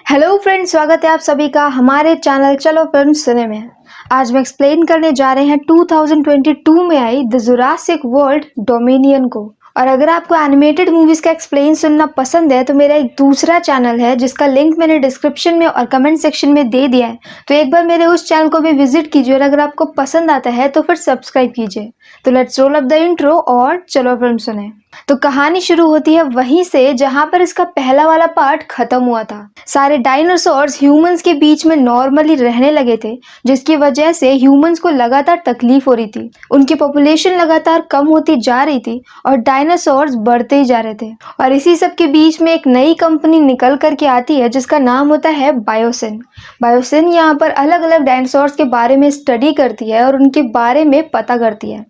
Hello friends, स्वागत है आप सभी का हमारे चैनल चलो फिल्म सिने में। आज मैं एक्सप्लेन करने जा रहे हैं 2022 में I the Jurassic world dominion को। और अगर आपको एनिमेटेड मूवीज का एक्सप्लेन सुनना पसंद है तो मेरा एक दूसरा चैनल है जिसका लिंक मैंने डिस्क्रिप्शन में और कमेंट सेक्शन में दे दिया है, तो एक बार मेरे उस चैनल को भी विजिट कीजिए और अगर आपको पसंद आता है तो फिर सब्सक्राइब कीजिए। तो let's roll up the intro और चलो फिल्म सुने। तो कहानी शुरू होती है वहीं से जहां पर इसका पहला वाला पार्ट खत्म हुआ था। सारे डायनासोर्स ह्यूमंस के बीच में नॉर्मली रहने लगे थे, जिसकी वजह से ह्यूमंस को लगातार तकलीफ हो रही थी। उनकी पॉपुलेशन लगातार कम होती जा रही थी और डायनासोर्स बढ़ते ही जा रहे थे। और इसी सब के बीच में एक नई कंपनी निकल करके आती है जिसका नाम होता है बायोसिन। बायोसिन यहाँ पर अलग अलग डायनासोर्स के बारे में स्टडी करती है और उनके बारे में पता करती है।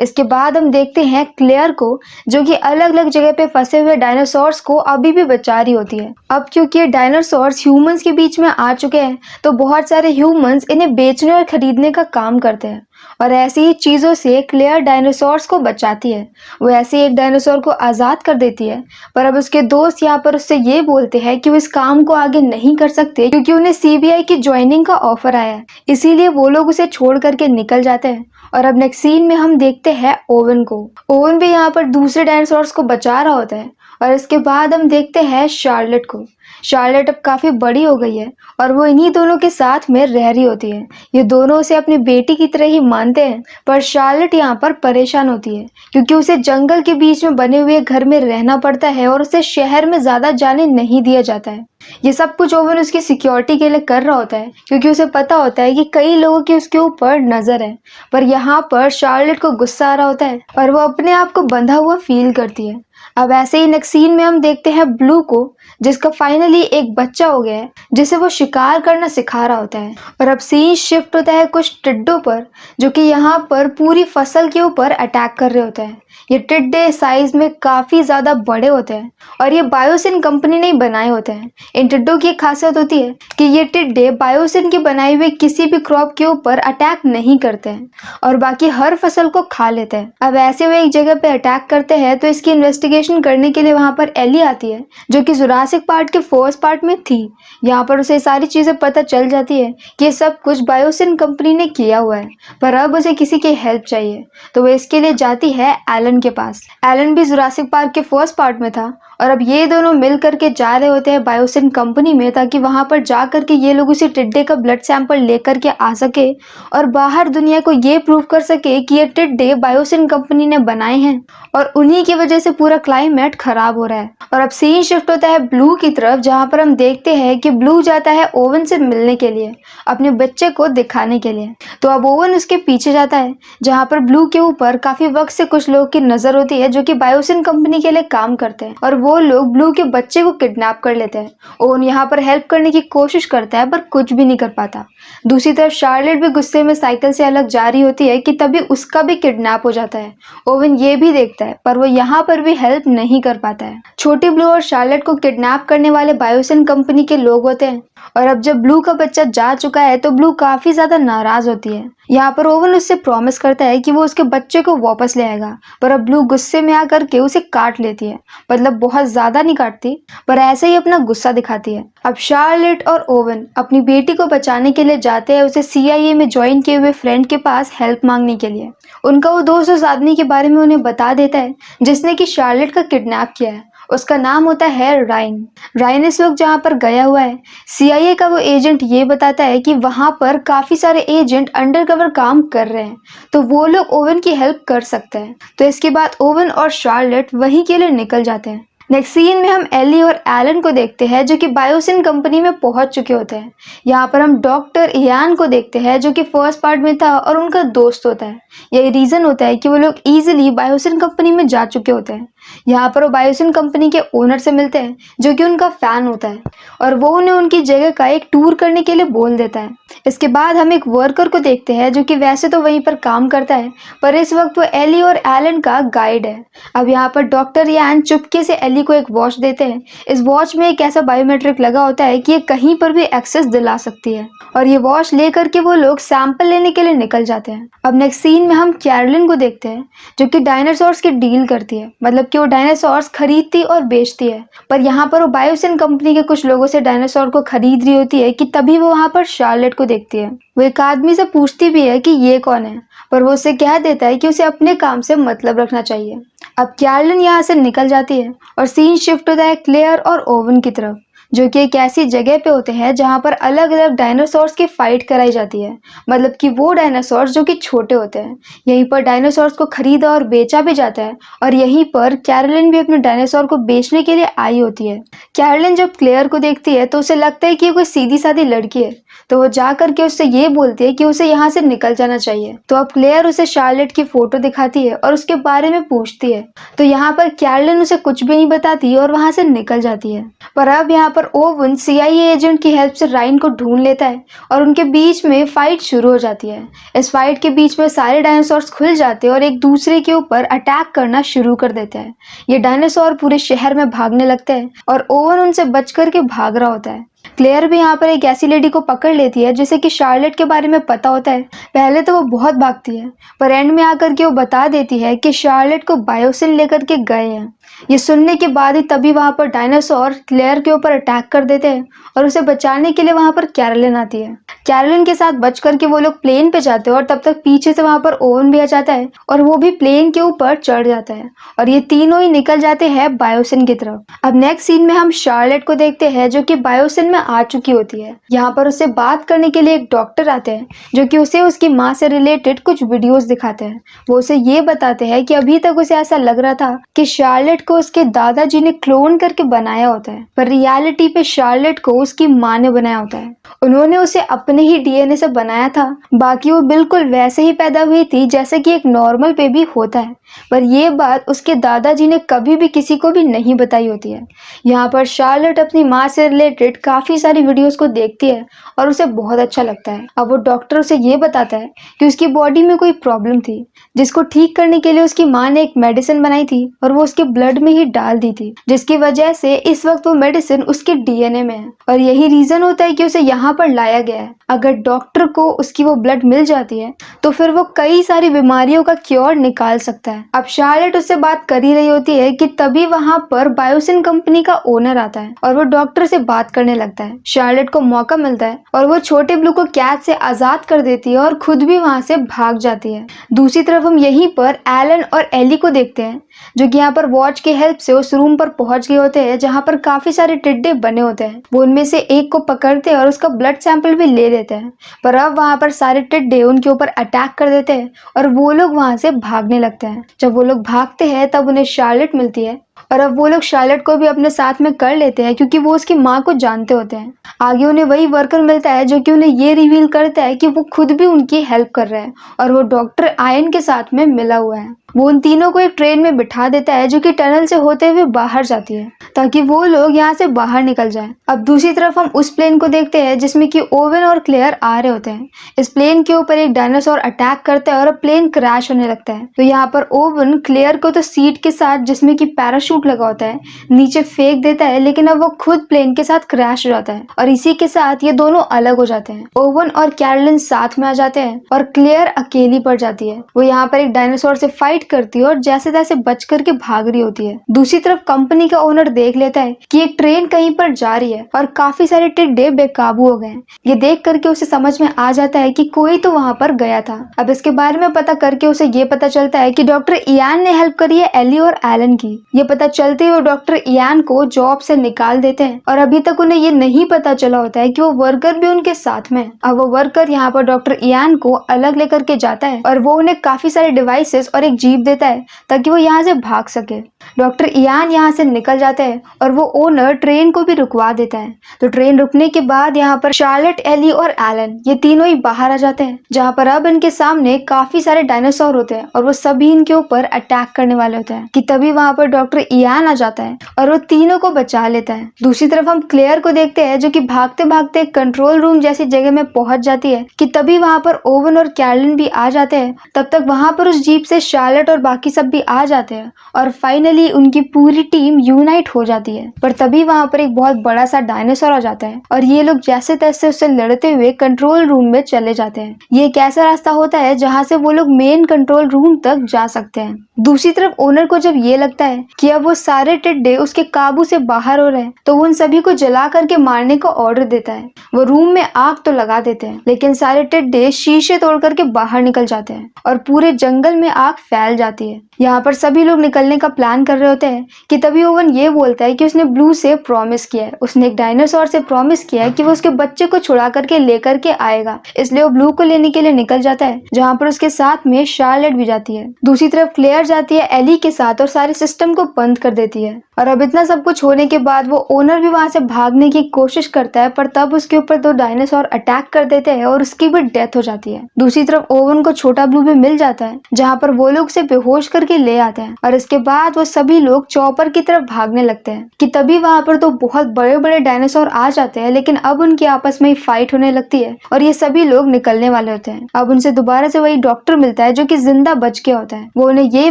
इसके बाद हम देखते हैं क्लेयर को, जो कि अलग अलग जगह पे फंसे हुए डायनासोर्स को अभी भी बचा रही होती है। अब क्योंकि ये डायनासोर्स ह्यूमंस के बीच में आ चुके हैं तो बहुत सारे ह्यूमंस इन्हें बेचने और खरीदने का काम करते हैं और ऐसी ही चीज़ों से क्लेयर डायनासोर्स को बचाती है। वो ऐसे एक डायनासोर को आज़ाद कर देती है, पर अब उसके दोस्त यहाँ पर उससे ये बोलते हैं कि वो इस काम को आगे नहीं कर सकते क्योंकि उन्हें सीबीआई की ज्वाइनिंग का ऑफर आया है, इसीलिए वो लोग उसे छोड़ करके निकल जाते हैं। और अब नेक्स्ट सीन में हम देखते हैं ओवन को। ओवन भी यहाँ पर दूसरे डायनासोर्स को बचा रहा होता है। और इसके बाद हम देखते हैं शार्लेट को। शार्लेट अब काफ़ी बड़ी हो गई है और वो इन्हीं दोनों के साथ में रह रही होती है। ये दोनों उसे अपनी बेटी की तरह ही मानते हैं, पर शार्लेट यहाँ पर परेशान होती है क्योंकि उसे जंगल के बीच में बने हुए घर में रहना पड़ता है और उसे शहर में ज़्यादा जाने नहीं दिया जाता है। ये सब कुछ ओवन उसकी सिक्योरिटी के लिए कर रहा होता है क्योंकि उसे पता होता है कि कई लोगों की उसके ऊपर नज़र है। पर यहाँ पर शार्लेट को गुस्सा आ रहा होता है और वो अपने आप को बंधा हुआ फील करती है। अब ऐसे ही नेक्स्ट सीन में हम देखते हैं ब्लू को, जिसका फाइनली एक बच्चा हो गया है जिसे वो शिकार करना सिखा रहा होता है। और अब सीन शिफ्ट होता है कुछ टिड्डों पर, जो कि यहाँ पर पूरी फसल के ऊपर अटैक कर रहे होते हैं। ये टिड्डे साइज में काफ़ी ज़्यादा बड़े होते हैं और ये बायोसिन कंपनी ने ही बनाए होते हैं। इन टिड्डों की एक खासियत होती है कि ये टिड्डे बायोसिन के बनाए हुए किसी भी क्रॉप के ऊपर अटैक नहीं करते हैं और बाकी हर फसल को खा लेते हैं। अब ऐसे हुए एक जगह पे अटैक करते हैं तो इसकी इन्वेस्टिगेशन करने के लिए वहाँ पर एली आती है, जो कि जुरासिक पार्ट के फर्स्ट पार्ट में थी। यहाँ पर उसे सारी चीज़ें पता चल जाती है कि ये सब कुछ बायोसिन कंपनी ने किया हुआ है, पर अब उसे किसी की हेल्प चाहिए तो वो इसके लिए जाती है एलन के पास। एलन भी जुरासिक पार्क के फर्स्ट पार्ट में था और अब ये दोनों मिल करके जा रहे होते हैं बायोसिन कंपनी में, ताकि वहां पर जा करके ये लोग उसी टिड्डे का ब्लड सैंपल लेकर के आ सके और बाहर दुनिया को ये प्रूव कर सके कि ये टिड्डे बायोसिन कंपनी ने बनाए हैं और उन्हीं की वजह से पूरा क्लाइमेट खराब हो रहा है। और अब सीन शिफ्ट होता है ब्लू की तरफ, जहाँ पर हम देखते हैं कि ब्लू जाता है ओवन से मिलने के लिए, अपने बच्चे को दिखाने के लिए। तो अब ओवन उसके पीछे जाता है, जहाँ पर ब्लू के ऊपर काफी वक्त से कुछ लोग की नजर होती है जो कि बायोसिन कंपनी के लिए काम करते हैं और वो लोग ब्लू के बच्चे को किडनैप कर लेते हैं। ओवन यहाँ पर हेल्प करने की कोशिश करता है पर कुछ भी नहीं कर पाता। दूसरी तरफ शार्लेट भी गुस्से में साइकिल से अलग जा रही होती है कि तभी उसका भी किडनैप हो जाता है। ओवन ये भी देखता है पर वो यहाँ पर भी हेल्प नहीं कर पाता है। छोटी ब्लू और शार्लेट को किडनैप करने वाले बायोसिन कंपनी के लोग होते हैं और अब जब ब्लू का बच्चा जा चुका है तो ब्लू काफी ज्यादा नाराज होती है। यहाँ पर ओवन उससे प्रॉमिस करता है कि वो उसके बच्चे को वापस ले आएगा, पर अब ब्लू गुस्से में आकर के उसे काट लेती है। मतलब बहुत ज्यादा नहीं काटती, पर ऐसे ही अपना गुस्सा दिखाती है। अब शार्लेट और ओवन अपनी बेटी को बचाने के लिए जाते हैं उसे सीआईए में ज्वाइन किए हुए फ्रेंड के पास हेल्प मांगने के लिए। उनका वो दोस्त उस आदमी के बारे में उन्हें बता देता है जिसने कि शार्लेट का किडनैप किया है। उसका नाम होता है राइन। राइन इस वक्त जहाँ पर गया हुआ है, सीआईए का वो एजेंट ये बताता है कि वहाँ पर काफ़ी सारे एजेंट अंडरकवर काम कर रहे हैं, तो वो लोग ओवन की हेल्प कर सकते हैं। तो इसके बाद ओवन और शार्लेट वहीं के लिए निकल जाते हैं। नेक्स्ट सीन में हम एली और एलन को देखते हैं जो कि बायोसिन कंपनी में पहुंच चुके होते हैं। यहाँ पर हम डॉक्टर इयान को देखते हैं जो कि फर्स्ट पार्ट में था और उनका दोस्त होता है। यही रीज़न होता है कि वो लोग इजीली बायोसिन कंपनी में जा चुके होते हैं। यहाँ पर वो बायोसिन कंपनी के ओनर से मिलते हैं जो कि उनका फैन होता है और वो उन्हें उनकी जगह का एक टूर करने के लिए बोल देता है। इसके बाद हम एक वर्कर को देखते हैं जो कि वैसे तो वहीं पर काम करता है, पर इस वक्त वो एली और एलन का गाइड है। अब यहाँ पर डॉक्टर यान चुपके से एली को एक वॉच देते हैं। इस वॉच में एक ऐसा बायोमेट्रिक लगा होता है कि ये कहीं पर भी एक्सेस दिला सकती है और ये वॉच लेकर के वो लोग सैंपल लेने के लिए निकल जाते हैं। अब नेक्स्ट सीन में हम कैरोलिन को देखते हैं जो कि डायनासोर्स की डील करती है। मतलब कि वो डायनासोर्स खरीदती और बेचती है। पर यहाँ पर वो बायोसिन कंपनी के कुछ लोगों से डायनासोर को खरीद रही होती है कि तभी वो वहाँ पर शार्लेट को देखती है। वो एक आदमी से पूछती भी है कि ये कौन है, पर वो उससे कह देता है कि उसे अपने काम से मतलब रखना चाहिए। अब कैरोलिन यहाँ से निकल जाती है और सीन शिफ्ट होता है क्लेयर और ओवन की तरफ, जो कि एक ऐसी जगह पे होते हैं जहाँ पर अलग अलग डायनासोर्स की फाइट कराई जाती है। मतलब कि वो डायनासोर्स जो कि छोटे होते हैं। यहीं पर डायनासोर्स को खरीदा और बेचा भी जाता है और यहीं पर कैरोलिन भी अपने डायनासोर को बेचने के लिए आई होती है। कैरोलिन जब क्लेयर को देखती है तो उसे लगता है कि ये कोई सीधी सादी लड़की है, तो वो जा करके उससे ये बोलती है कि उसे यहाँ से निकल जाना चाहिए। तो अब क्लेयर उसे शार्लेट की फोटो दिखाती है और उसके बारे में पूछती है। तो यहाँ पर कैरोलिन उसे कुछ भी नहीं बताती और वहां से निकल जाती है। पर अब यहाँ पर ओवन CIA एजेंट की हेल्प से राइन को ढूंढ लेता है और उनके बीच में फाइट शुरू हो जाती है। इस फाइट के बीच में सारे डायनासोर्स खुल जाते हैं और एक दूसरे के ऊपर अटैक करना शुरू कर देते हैं। ये डायनासोर पूरे शहर में भागने लगते हैं और ओवन उनसे बच करके भाग रहा होता है। क्लेयर भी यहाँ पर एक ऐसी लेडी को पकड़ लेती है जिसे कि शार्लेट के बारे में पता होता है। पहले तो वो बहुत भागती है, पर एंड में आकर के वो बता देती है कि शार्लेट को बायोसिन लेकर के गए हैं। ये सुनने के बाद ही तभी वहां पर डायनासोर क्लेयर के ऊपर अटैक कर देते हैं और उसे बचाने के लिए वहां पर कैरोलिन आती है। कैरोलिन के साथ बच करके वो लोग प्लेन पे जाते हैं और तब तक पीछे से वहां पर ओवन भी आ जाता है और वो भी प्लेन के ऊपर चढ़ जाता है और ये तीनों ही निकल जाते हैं बायोसिन की तरफ। अब नेक्स्ट सीन में हम शार्लेट को देखते हैं जो कि बायोसिन में आ चुकी होती है। यहाँ पर उससे बात करने के लिए एक डॉक्टर आते हैं जो कि उसे उसकी माँ से रिलेटेड कुछ वीडियोस दिखाते हैं। वो उसे ये बताते हैं कि अभी तक उसे ऐसा लग रहा था कि शार्लेट को उसके दादाजी ने क्लोन करके बनाया होता है, पर रियलिटी पे शार्लेट को उसकी माँ ने बनाया होता है। उन्होंने उसे अपने ही DNA से बनाया था, बाकी वो बिल्कुल वैसे ही पैदा हुई थी जैसे कि एक नॉर्मल बेबी होता है। पर ये बात उसके दादाजी ने कभी भी किसी को भी नहीं बताई होती है। यहाँ पर शार्लेट अपनी माँ से रिलेटेड काफी सारी वीडियोस को देखती है और उसे बहुत अच्छा लगता है। अब वो डॉक्टर उसे ये बताता है कि उसकी बॉडी में कोई प्रॉब्लम थी जिसको ठीक करने के लिए उसकी माँ ने एक मेडिसिन बनाई थी और वो उसके ब्लड में ही डाल दी थी, जिसकी वजह से इस वक्त वो मेडिसिन उसके DNA में है और यही रीजन होता है कि उसे यहाँ पर लाया गया है। अगर डॉक्टर को उसकी वो ब्लड मिल जाती है तो फिर वो कई सारी बीमारियों का क्योर निकाल सकता है। अब शार्लेट उससे बात कर ही रही होती है कि तभी वहां पर बायोसिन कंपनी का ओनर आता है और वो डॉक्टर से बात करने लगता है। शार्लेट को मौका मिलता है और वो छोटे ब्लू को कैद से आजाद कर देती है और खुद भी वहां से भाग जाती है। दूसरी तरफ हम यहीं पर एलन और एली को देखते हैं जो कि यहाँ पर वॉच की हेल्प से उस रूम पर पहुंच गए होते हैं जहाँ पर काफी सारे टिड्डे बने होते हैं। वो उनमें से एक को पकड़ते हैं और उसका ब्लड सैंपल भी ले लेते हैं, पर अब वहाँ पर सारे टिड्डे उनके ऊपर अटैक कर देते हैं और वो लोग वहां से भागने लगते हैं। जब वो लोग भागते हैं तब उन्हें शार्लेट मिलती है और अब वो लोग शार्लेट को भी अपने साथ में कर लेते हैं क्योंकि वो उसकी माँ को जानते होते हैं। आगे उन्हें वही वर्कर मिलता है जो कि उन्हें ये रिवील करता है कि वो खुद भी उनकी हेल्प कर रहा है और वो डॉक्टर आयन के साथ में मिला हुआ है। वो उन तीनों को एक ट्रेन में बिठा देता है जो कि टनल से होते हुए बाहर जाती है ताकि वो लोग यहाँ से बाहर निकल जाएं। अब दूसरी तरफ हम उस प्लेन को देखते हैं जिसमें कि ओवन और क्लेयर आ रहे होते हैं। इस प्लेन के ऊपर एक डायनासोर अटैक करता है और प्लेन क्रैश होने लगता है। तो यहाँ पर ओवन क्लेयर को तो सीट के साथ जिसमें कि पैराशूट लगा होता है नीचे फेंक देता है, लेकिन अब वो खुद प्लेन के साथ क्रैश हो जाता है और इसी के साथ ये दोनों अलग हो जाते हैं। ओवन और कैरोलिन साथ में आ जाते हैं और क्लेयर अकेली पड़ जाती है। वो यहाँ पर एक डायनासोर से फाइट करती है और जैसे तैसे बच करके भाग रही होती है। दूसरी तरफ कंपनी का ओनर देख लेता है कि एक ट्रेन कहीं पर जा रही है और काफी सारे टिड्डे बेकाबू हो गए। ये देख करके उसे समझ में आ जाता है कि कोई तो वहां पर गया था। अब इसके बारे में पता करके उसे ये पता चलता है कि डॉक्टर इयान ने हेल्प करी है एली और एलन की। ये पता चलते ही वो डॉक्टर इयान को जॉब से निकाल देते हैं और अभी तक उन्हें ये नहीं पता चला होता है कि वो वर्कर भी उनके साथ में। अब वो वर्कर यहाँ पर डॉक्टर इयान को अलग लेकर के जाता है और वो उन्हें काफी सारे डिवाइसेस और एक जीप देता है ताकि वो यहाँ से भाग सके। डॉक्टर इयान यहाँ से निकल जाते हैं और वो ओनर ट्रेन को भी रुकवा देता है। तो ट्रेन रुकने के बाद यहाँ पर शार्लेट, एली और एलन ये तीनों ही बाहर आ जाते हैं जहाँ पर अब इनके सामने काफी सारे डायनासोर होते हैं और वो सभी इनके ऊपर अटैक करने वाले होते हैं कि तभी वहाँ पर डॉक्टर इयान आ जाता है और वो तीनों को बचा लेता है। दूसरी तरफ हम क्लेयर को देखते हैं जो कि भागते भागते कंट्रोल रूम जैसी जगह में पहुंच जाती है कि तभी वहाँ पर ओवन और कैरोलिन भी आ जाते हैं। तब तक वहाँ पर उस जीप से शार्लेट और बाकी सब भी आ जाते हैं और फाइनली फाइनली उनकी पूरी टीम यूनाइट हो जाती है। पर तभी वहाँ पर एक बहुत बड़ा सा डायनासोर आ जाता है और ये लोग जैसे तैसे उससे लड़ते हुए कंट्रोल रूम में चले जाते हैं। ये एक ऐसा रास्ता होता है जहाँ से वो लोग मेन कंट्रोल रूम तक जा सकते हैं। दूसरी तरफ ओनर को जब ये लगता है कि अब वो सारे टिड्डे उसके काबू से बाहर हो रहे हैं, तो वो उन सभी को जला करके मारने का ऑर्डर देता है। वो रूम में आग तो लगा देते हैं, लेकिन सारे टिड्डे शीशे तोड़ करके बाहर निकल जाते हैं और पूरे जंगल में आग फैल जाती है। यहाँ पर सभी लोग निकलने का प्लान कर रहे होते हैं कि तभी ओवन ये बोलता है कि उसने ब्लू से प्रॉमिस किया है, उसने एक डायनासोर से प्रॉमिस किया है कि वो उसके बच्चे को छुड़ा करके लेकर के आएगा। इसलिए वो ब्लू को लेने के लिए निकल जाता है, जहाँ पर उसके साथ में शार्लेट भी जाती है। दूसरी तरफ क्लेयर जाती है एली के साथ और सारे सिस्टम को बंद कर देती है। और अब इतना सब कुछ होने के बाद वो ओनर भी वहां से भागने की कोशिश करता है, पर तब उसके ऊपर दो डायनासोर अटैक कर देते हैं और उसकी भी डेथ हो जाती है। दूसरी तरफ ओवन को छोटा ब्लू भी मिल जाता है, जहाँ पर वो लोग उसे बेहोश करके ले आते हैं और इसके बाद वो सभी लोग चॉपर की तरफ भागने लगते हैं कि तभी वहां पर तो बहुत बड़े बड़े डायनासोर आ जाते हैं, लेकिन अब उनकी आपस में ही फाइट होने लगती है और ये सभी लोग निकलने वाले होते हैं। अब उनसे दोबारा से वही डॉक्टर मिलता है जो कि जिंदा बच गया होता है। वो उन्हें ये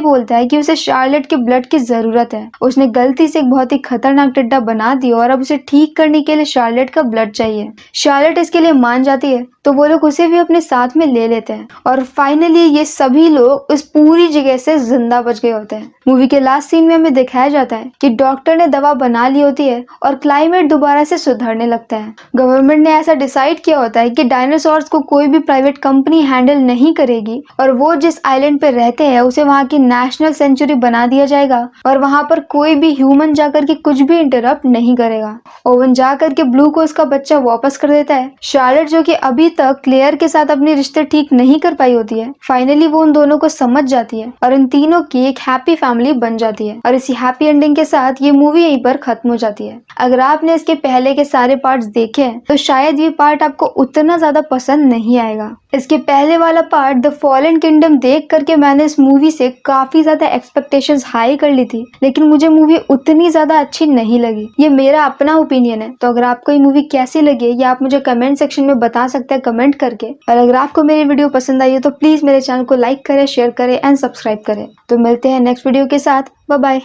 बोलता है कि उसे शार्लेट के ब्लड की जरूरत है, उसने गलती से एक बहुत ही खतरनाक टिड्डा बना दिया और अब उसे ठीक करने के लिए शार्लेट का ब्लड चाहिए। शार्लेट इसके लिए मान जाती है, तो वो लोग उसे भी अपने साथ में ले लेते हैं और फाइनली ये सभी लोग उस पूरी जगह से जिंदा बच गए होते हैं। मूवी के लास्ट सीन में हमें दिखाया जाता है कि डॉक्टर ने दवा बना ली होती है और क्लाइमेट दोबारा से सुधरने लगता है। गवर्नमेंट ने ऐसा डिसाइड किया होता है कि डायनासोर्स को कोई भी प्राइवेट कंपनी हैंडल नहीं करेगी और वो जिस आइलैंड पे रहते हैं उसे वहाँ की नेशनल सेंचुरी बना दिया जाएगा और वहाँ पर कोई भी ह्यूमन जाकर के कुछ भी इंटरप्ट नहीं करेगा। ओवन जाकर के ब्लू को उसका बच्चा वापस कर देता है। शार्लेट जो कि अभी तक क्लेयर के साथ अपने रिश्ते ठीक नहीं कर पाई होती है, फाइनली वो उन दोनों को समझ जाती है और इन तीनों की एक हैप्पी फैमिली बन जाती है और इसी हैप्पी एंडिंग के साथ ये मूवी यहीं पर खत्म हो जाती है। अगर आपने इसके पहले के सारे पार्ट्स देखे हैं तो शायद ये पार्ट आपको उतना ज्यादा पसंद नहीं आएगा। इसके पहले वाला पार्ट द फॉलन किंगडम देख करके मैंने इस मूवी से काफी ज्यादा एक्सपेक्टेशंस हाई कर ली थी, लेकिन मुझे मूवी उतनी ज्यादा अच्छी नहीं लगी। ये मेरा अपना ओपिनियन है। तो अगर आपको ये मूवी कैसी लगी ये आप मुझे कमेंट सेक्शन में बता सकते हैं कमेंट करके। और अगर आपको मेरी वीडियो पसंद आई है तो प्लीज मेरे चैनल को लाइक करें, शेयर करें एंड सब्सक्राइब करें। तो मिलते हैं नेक्स्ट वीडियो के साथ। Bye bye.